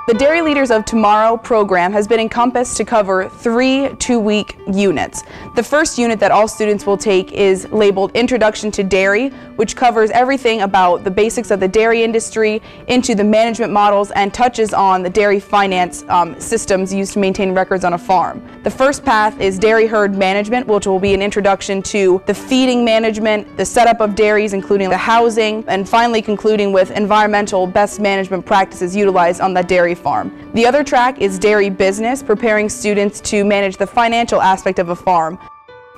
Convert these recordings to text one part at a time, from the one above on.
The Dairy Leaders of Tomorrow program has been encompassed to cover 3 two-week units. The first unit that all students will take is labeled Introduction to Dairy, which covers everything about the basics of the dairy industry into the management models and touches on the dairy finance systems used to maintain records on a farm. The first path is Dairy Herd Management, which will be an introduction to the feeding management, the setup of dairies, including the housing, and finally concluding with environmental best management practices utilized on that dairy farm. The other track is Dairy Business, preparing students to manage the financial aspect of a farm.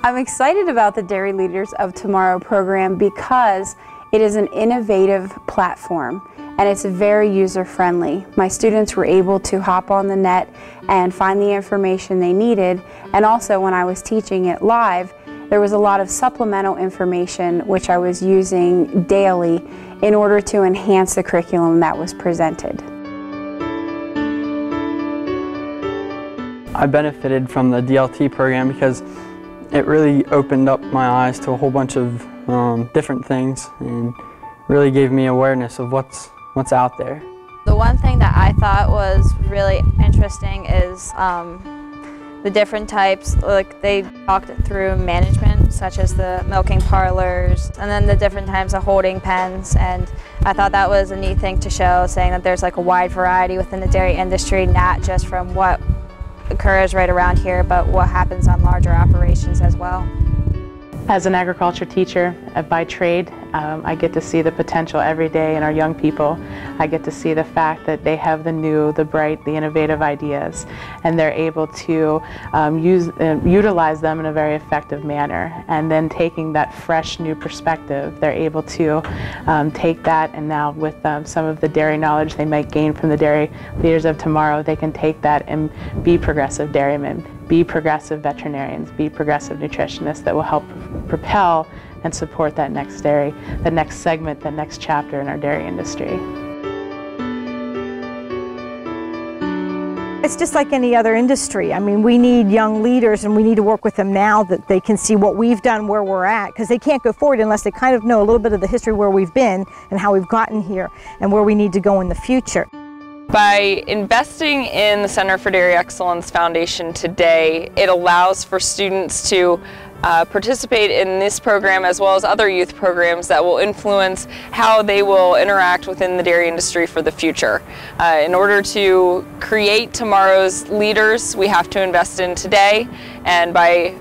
I'm excited about the Dairy Leaders of Tomorrow program because it is an innovative platform and it's very user-friendly. My students were able to hop on the net and find the information they needed, and also when I was teaching it live, there was a lot of supplemental information which I was using daily in order to enhance the curriculum that was presented. I benefited from the DLT program because it really opened up my eyes to a whole bunch of different things and really gave me awareness of what's out there. The one thing that I thought was really interesting is the different types. Like, they talked through management, such as the milking parlors, and then the different types of holding pens, and I thought that was a neat thing to show, saying that there's like a wide variety within the dairy industry, not just from what occurs right around here, but what happens on larger operations as well. As an agriculture teacher by trade, I get to see the potential every day in our young people. I get to see the fact that they have the new, the bright, the innovative ideas, and they're able to utilize them in a very effective manner. And then taking that fresh new perspective, they're able to take that, and now with some of the dairy knowledge they might gain from the Dairy Leaders of Tomorrow, they can take that and be progressive dairymen, be progressive veterinarians, be progressive nutritionists that will help propel and support that next dairy, the next segment, the next chapter in our dairy industry. It's just like any other industry. I mean, we need young leaders and we need to work with them now that they can see what we've done, where we're at, because they can't go forward unless they kind of know a little bit of the history where we've been and how we've gotten here and where we need to go in the future. By investing in the Center for Dairy Excellence Foundation today, it allows for students to participate in this program as well as other youth programs that will influence how they will interact within the dairy industry for the future. In order to create tomorrow's leaders, we have to invest in today, and by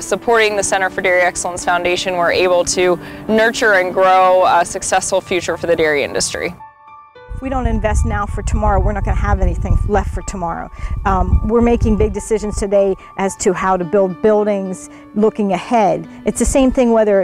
supporting the Center for Dairy Excellence Foundation, we're able to nurture and grow a successful future for the dairy industry. If we don't invest now for tomorrow, we're not going to have anything left for tomorrow. We're making big decisions today as to how to build buildings, looking ahead. It's the same thing whether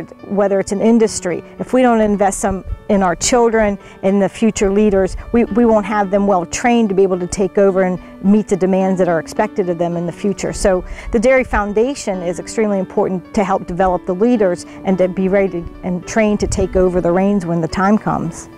it's an industry. If we don't invest some in our children and the future leaders, we won't have them well trained to be able to take over and meet the demands that are expected of them in the future. So the Dairy Foundation is extremely important to help develop the leaders and to be ready and trained to take over the reins when the time comes.